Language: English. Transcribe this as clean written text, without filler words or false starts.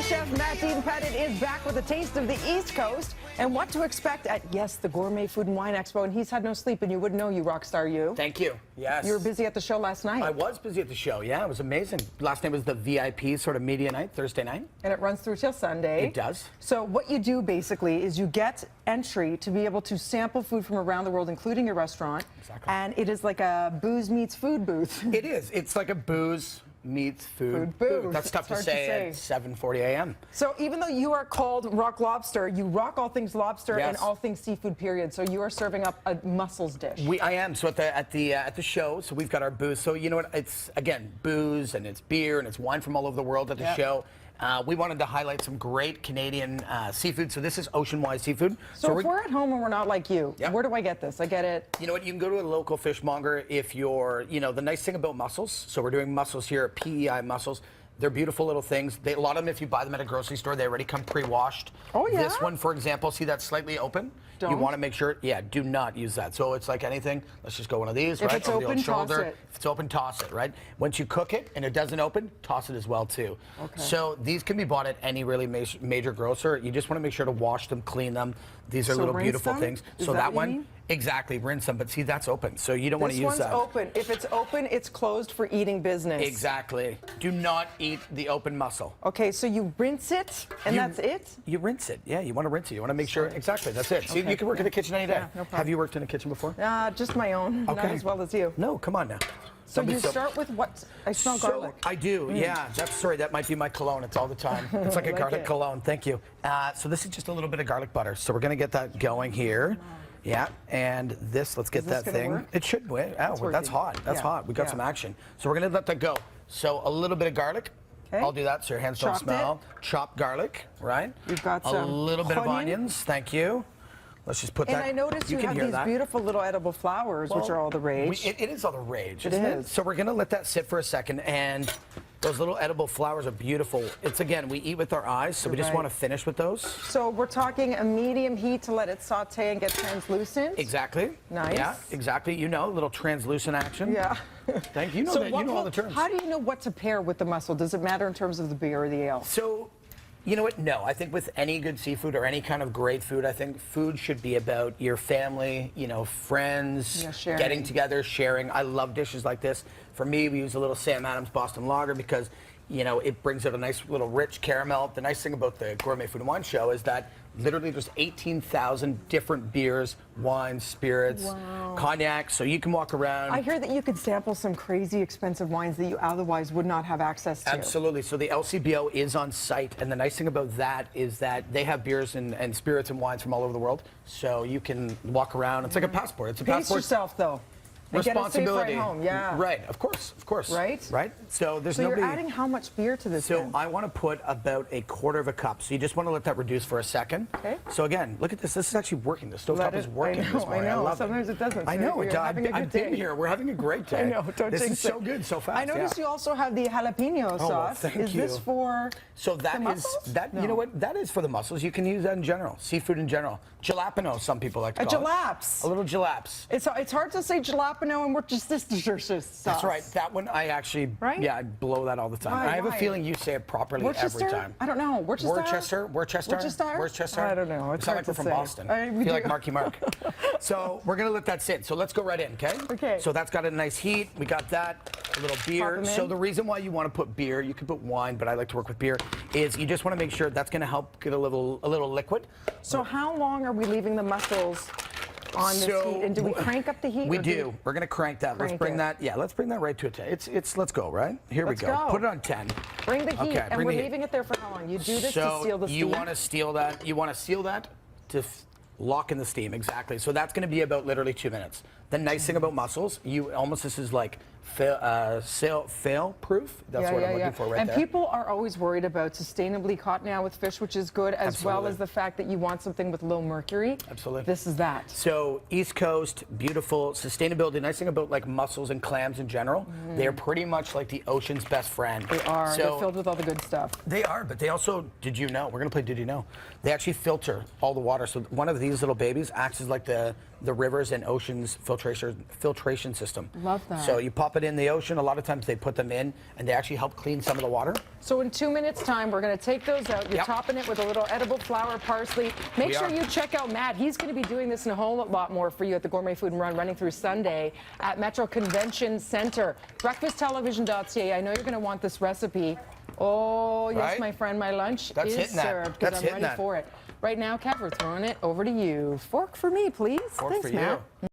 Chef Pettit is back with a taste of the East Coast and what to expect at, yes, the Gourmet Food and Wine Expo. And he's had no sleep, and you wouldn't know, you rock star, you. Thank you. Yes. You were busy at the show last night. I was busy at the show, yeah. It was amazing. Last night was the VIP sort of media night, Thursday night. And it runs through till Sunday. It does. So what you do, basically, is you get entry to be able to sample food from around the world, including your restaurant. Exactly. And it is like a booze meets food booth. It is. It's like a booze meets food booth. That's tough to say at 7:40 a.m. So even though you are called Rock Lobster, you rock all things lobster Yes. and all things seafood, period. So you are serving up a mussels dish. I am. So at the show, so we've got our booze. So you know what? It's again booze and it's beer and it's wine from all over the world at the show. We wanted to highlight some great Canadian seafood. So this is ocean-wise seafood. So if we're at home and we're not like you, Yep. where do I get this? I get it. You know what? You can go to a local fishmonger if you're, the nice thing about mussels. So we're doing mussels here at PEI Mussels. They're beautiful little things. A lot of them, if you buy them at a grocery store, they already come pre-washed. Oh, yeah? This one, for example, see that slightly open? Don't. You want to make sure, do not use that. So it's like anything. Let's just go one of these, If right? it's over the open, old shoulder. toss it. If it's open, toss it, right? Once you cook it and it doesn't open, toss it as well, too. Okay. So these can be bought at any really major grocer. You just want to make sure to wash them, clean them. These are little rinse beautiful them? things. Is So that that what you one, mean? exactly, rinse them. But see, that's open. So you don't want to This use one's that. open. If it's open, it's closed for eating business. Exactly. Do not eat the open mussel. Okay, so you rinse it, and that's it? You rinse it. Yeah, you want to rinse it. You want to make sure. Exactly, that's it. See, Okay. you can work in the kitchen any day. Yeah, no problem. Have you worked in a kitchen before? Just my own, not Okay. as well as you. No, come on now. So Don't be you start with what? I smell So, garlic. I do, yeah. That might be my cologne. It's all the time. It's like a like garlic it. cologne. Thank you. So this is just a little bit of garlic butter. So we're going to get that going here. Yeah, and let's get this that gonna thing. work? It should win. Oh, that's working. hot. That's Yeah. hot. We got Yeah. some action. So we're going to let that go. So a little bit of garlic. Okay. I'll do that so your hands don't Chopped smell. Chopped garlic, right? You've got a some little bit of onion. onions. Thank you. Let's just put And that. I noticed you can have hear these that. beautiful little edible flowers, which Well, are all the rage. It is all the rage, It isn't it? is. So we're going to let that sit for a second, and those little edible flowers are beautiful. It's, again, we eat with our eyes, so we just Right. want to finish with those. So we're talking a medium heat to let it saute and get translucent? Exactly. Nice. Yeah, exactly. You know, a little translucent action. Yeah. Thank you. You know So that. You know all the terms. How do you know what to pair with the mussel? Does it matter in terms of the beer or the ale? So, you know what? No, I think with any good seafood or any kind of great food, I think food should be about your family, friends, Yeah, sharing. getting together, sharing. I love dishes like this. For me, we use a little Sam Adams Boston Lager because, it brings out a nice little rich caramel. The nice thing about the Gourmet Food and Wine Show is that literally there's 18,000 different beers, wines, spirits, cognac, so you can walk around. I hear that you could sample some crazy expensive wines that you otherwise would not have access to. Absolutely. So the LCBO is on site, and the nice thing about that is that they have beers and spirits and wines from all over the world, so you can walk around. It's like a passport. It's a Pace passport. yourself, though. And get it safe Responsibility. right home. Yeah. Right. Of course. Right? Right. So there's So nobody. you're adding how much beer to this So then? I want to put about a quarter of a cup. So you just want to let that reduce for a second. Okay. So again, look at this. This is actually working. The stovetop Let is it- working I know, this morning. I know. love Sometimes it doesn't. I So know. you're having a good I've been day. here. We're having a great day. I know. Don't This jinx is so it. good, so fast. I noticed yeah. you also have the jalapeno well, sauce. thank Is this you. for So that the is mussels? that. No. You know what? That is for the mussels. You can use that in general. Seafood in general. Jalapeno, some people like to call jalaps. it. A little jalaps. It's hard to say jalapeno and Worcestershire sauce. That's right. That one I actually, Right? I blow that all the time. Why? I have a Why? feeling you say it properly Worcester? every time. I don't know. Worcester? Worcester? I don't know. It's Sound hard like we're to from say. Boston. We I feel do. like Marky Mark. So we're gonna let that sit. So let's go right in, okay? Okay. So that's got a nice heat. We got that. A little beer. 'em So in. the reason why you want to put beer, you can put wine, but I like to work with beer, is you just want to make sure that's gonna help get a little liquid. So how long are we leaving the mussels on this heat? And do we crank up the heat? We or do. We're gonna crank that. Let's Crank bring it. that. Yeah, let's bring that right to a 10. Let's go, right? Here Let's we go. go. Put it on 10. Bring the heat, Okay, and bring we're the heat. leaving it there for how long? You do this to So seal the steam? you want to seal that. You want to seal that to lock in the steam, exactly. So that's going to be about literally 2 minutes. The nice thing about mussels, this is like fail proof. That's what I'm looking for right and there. people are always worried about sustainably caught now with fish, which is good, as well Absolutely. as the fact that you want something with low mercury. Absolutely. This is that. So East Coast, beautiful sustainability. Nice thing about like mussels and clams in general, they are pretty much like the ocean's best friend. They are. So, They're filled with all the good stuff. They are, but they also, did you know? We're going to play Did You Know? They actually filter all the water. So one of these little babies acts as like the the rivers and oceans filtration system. Love that. So you pop it in the ocean. A lot of times they put them in, and they actually help clean some of the water. So in 2 minutes time, we're going to take those out. You're Yep. topping it with a little edible flour, parsley. Make We sure are. you check out Matt. He's going to be doing this and a whole lot more for you at the Gourmet Food and Run running through Sunday at Metro Convention Center. Breakfasttelevision.ca. I know you're going to want this recipe. Oh, yes, Right? my friend, my lunch That's is hitting that. served That's because I'm hitting ready that. for it. Right now, Kev, we're throwing it over to you. Fork for me, please. Fork Thanks, for Matt. you.